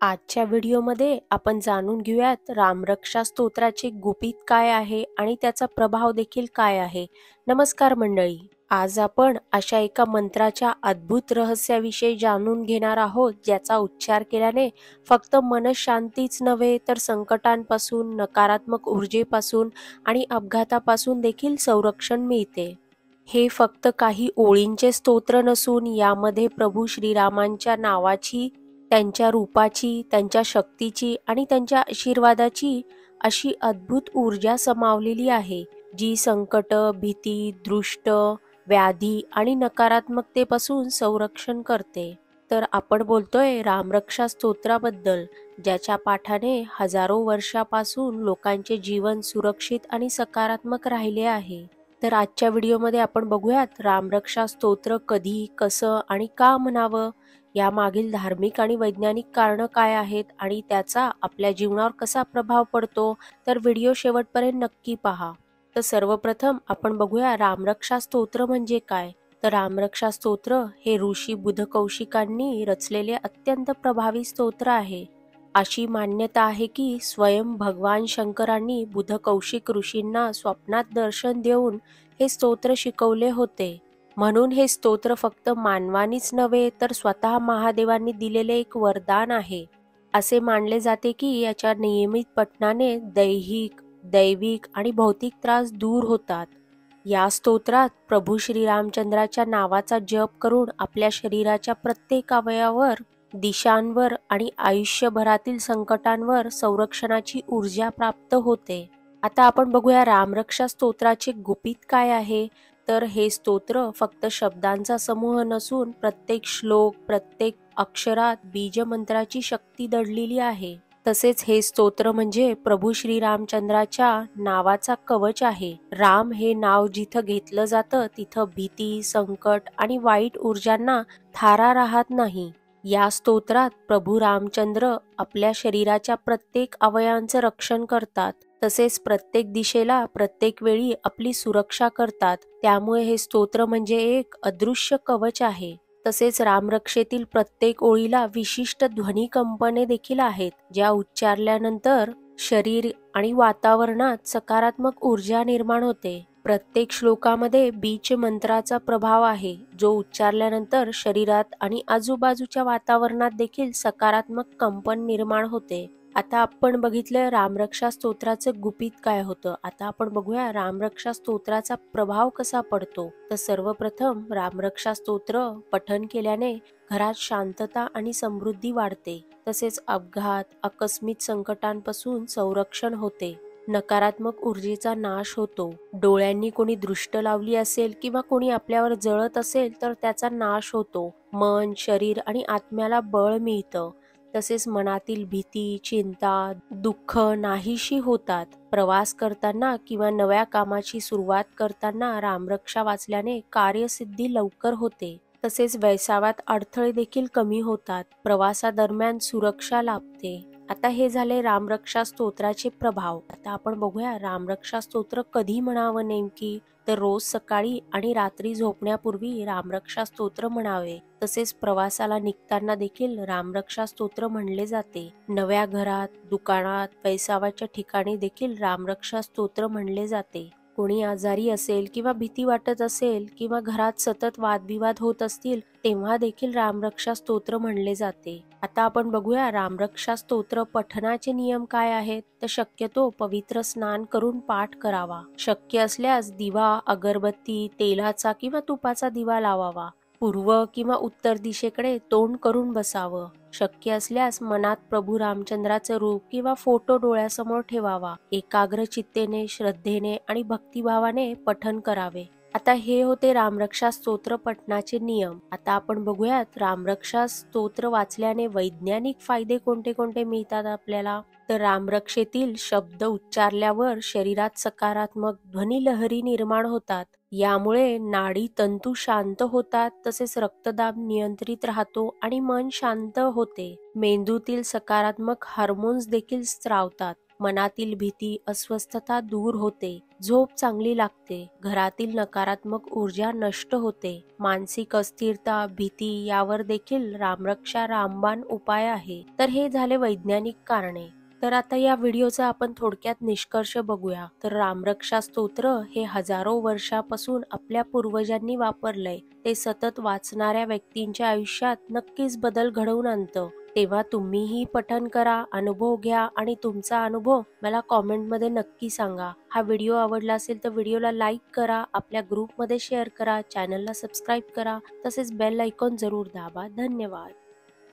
आजच्या व्हिडिओमध्ये आपण जाणून घेऊयात रामरक्षा स्तोत्राचे गुपित काय आहे आणि त्याचा प्रभाव देखील काय आहे। नमस्कार मंडळी, आज आपण अशा एका मंत्राच्या अद्भुत रहस्याविषयी जाणून घेणार आहोत ज्याचा उच्चार केल्याने फक्त मनशांतीच नव्हे तर संकटांपासून, नकारात्मक ऊर्जेपासून आणि अपघातापासून देखील संरक्षण मिळते। हे फक्त काही ओळींचे स्तोत्र नसून यामध्ये प्रभू श्रीरामांच्या नावाची, त्यांच्या रूपाची, त्यांच्या शक्तीची आणि त्यांच्या आशीर्वादाची अशी अद्भुत ऊर्जा समावलेली आहे, जी संकट, भीती, दृष्ट, व्याधी आणि नकारात्मकतेपासून संरक्षण करते। तर आपण बोलतोय रामरक्षा स्तोत्राबद्दल, ज्याच्या पाठाने हजारो वर्षापासून लोकांचे जीवन सुरक्षित आणि सकारात्मक राहिले आहे। तर आजच्या व्हिडिओमध्ये आपण बघूयात रामरक्षा स्तोत्र कधी, कसं आणि का म्हणावं, यामागील धार्मिक आणि वैज्ञानिक कारणं काय आहेत आणि त्याचा आपल्या जीवनावर कसा प्रभाव पडतो। तर व्हिडिओ शेवटपर्यंत नक्की पहा। तर सर्वप्रथम आपण बघूया रामरक्षा स्तोत्र म्हणजे काय। तर रामरक्षा स्तोत्र हे ऋषी बुधकौशिकांनी रचलेले अत्यंत प्रभावी स्तोत्र आहे। अशी मान्यता आहे की स्वयं भगवान शंकरांनी बुधकौशिक ऋषींना स्वप्नात दर्शन देऊन हे स्तोत्र शिकवले होते। म्हणून हे स्तोत्र फक्त मानवानीच नव्हे तर स्वतः महादेवांनी दिलेले एक वरदान आहे। असे मानले जाते की याच्या नियमित पठणाने दैविक आणि भौतिक त्रास दूर होतात। या स्तोत्रात प्रभू श्रीरामचंद्राच्या नावाचा जप करून आपल्या शरीराच्या प्रत्येक अवयवावर, दिशांवर आणि आयुष्यभरातील संकटांवर संरक्षणाची ऊर्जा प्राप्त होते। आता आपण बघूया रामरक्षा स्तोत्राचे गुपित काय आहे। तर हे स्तोत्र फक्त शब्दांचा समूह नसून प्रत्येक श्लोक, प्रत्येक अक्षरात बीजमंत्राची शक्ती दडलेली आहे। तसेच हे स्तोत्र म्हणजे प्रभू श्रीरामचंद्राच्या नावाचा कवच आहे। राम हे नाव जिथं घेतलं जातं तिथं भीती, संकट आणि वाईट ऊर्जांना थारा राहत नाही। या स्तोत्रात प्रभू रामचंद्र आपल्या शरीराच्या प्रत्येक अवयवांचं रक्षण करतात, तसेच प्रत्येक दिशेला, प्रत्येक वेळी आपली सुरक्षा करतात। त्यामुळे हे स्तोत्र म्हणजे एक अदृश्य कवच आहे। तसेच रामरक्षेतील प्रत्येक ओळीला विशिष्ट ध्वनी कंपने देखील आहेत, ज्या उच्चारल्यानंतर शरीर आणि वातावरणात सकारात्मक ऊर्जा निर्माण होते। प्रत्येक श्लोकामध्ये बीज मंत्राचा प्रभाव आहे, जो उच्चारल्यानंतर शरीरात आणि आजूबाजूच्या वातावरणात देखील सकारात्मक कंपन निर्माण होते। आता आपण बघितलं रामरक्षा स्तोत्राचं गुपित काय होतं। आता आपण बघूया रामरक्षा स्तोत्राचा प्रभाव कसा पडतो। तर सर्वप्रथम रामरक्षा स्तोत्र पठण केल्याने घरात शांतता आणि समृद्धी वाढते। तसेच अपघात, आकस्मिक संकटांपासून संरक्षण होते। नकारात्मक ऊर्जेचा नाश होतो। डोळ्यांनी कोणी दृष्ट लावली असेल किंवा कोणी आपल्यावर जळत असेल तर त्याचा नाश होतो। मन, शरीर आणि आत्म्याला बळ मिळतं। तसेच मनातील भीती, चिंता, दुःख नाहीशी होतात। प्रवास करताना किंवा नव्या कामाची सुरुवात करताना रामरक्षा वाचल्याने कार्यसिद्धी लवकर होते। तसेच व्यवसायात अडथळे देखील कमी होतात। प्रवासादरम्यान सुरक्षा लाभते। आता हे झाले रामरक्षा स्तोत्राचे प्रभाव। आता आपण बघूया रामरक्षा स्तोत्र कधी म्हणावं नेमकी। तर रोज सकाळी आणि रात्री झोपण्यापूर्वी रामरक्षा स्तोत्र म्हणावे। तसेच प्रवासाला निघताना देखील रामरक्षा स्तोत्र म्हणले जाते। नव्या घरात, दुकानात, व्यवसायाच्या ठिकाणी देखील रामरक्षा स्तोत्र म्हणले जाते। कोणी आजारी असेल किंवा भीती वाटत असेल किंवा घरात सतत वादविवाद होत असतील तेव्हा देखील रामरक्षा स्तोत्र म्हणले जाते। आता आपण बघूया रामरक्षा स्तोत्र पठणाचे नियम काय आहेत। तर शक्यतो पवित्र स्नान करून पाठ करावा। शक्य असल्यास दिवा, अगरबत्ती, तेलाचा किंवा तुपाचा दिवा लावावा। पूर्व किंवा उत्तर दिशेकडे तोंड करून बसावं। शक्य असल्यास मनात प्रभू रामचंद्राचं रूप किंवा फोटो डोळ्यासमोर ठेवावा। एकाग्र चित्तेने, श्रद्धेने आणि भक्तिभावाने पठण करावे। आता हे होते रामरक्षा स्तोत्र पठणाचे नियम। आता आपण बघूयात रामरक्षा स्तोत्र वाचल्याने वैज्ञानिक फायदे कोणते कोणते मिळतात आपल्याला। तर रामरक्षेतील शब्द उच्चारल्यावर शरीरात सकारात्मक ध्वनिलहरी निर्माण होतात। यामुळे नाडी तंतू शांत होतात, तसेच रक्तदाब नियंत्रित राहतो आणि मन शांत होते। मेंदूतील सकारात्मक हार्मोन्स देखील स्रावतात। मनातील भीती, अस्वस्थता दूर होते, झोप चांगली लागते, घरातील नकारात्मक ऊर्जा नष्ट होते, मानसिक अस्थिरता, भीती यावर देखील रामरक्षा रामबाण उपाय आहे. तर हे झाले वैज्ञानिक कारणे. तर आता या व्हिडिओचा आपण थोडक्यात निष्कर्ष बघूया. तर रामरक्षा स्तोत्र हे हजारो वर्षापासून आपल्या पूर्वजांनी वापरलंय. ते सतत वाचणाऱ्या व्यक्तींच्या आयुष्यात नक्कीच बदल घडवून आणतं. तेव्हा तुम्हीही पठण करा, अनुभव घ्या आणि तुमचा अनुभव मला कॉमेंटमध्ये नक्की सांगा. हा व्हिडिओ आवडला असेल तर व्हिडिओला लाईक करा, आपल्या ग्रुपमध्ये शेअर करा, चॅनलला सबस्क्राईब करा, तसेच बेल आयकॉन जरूर दाबा. धन्यवाद.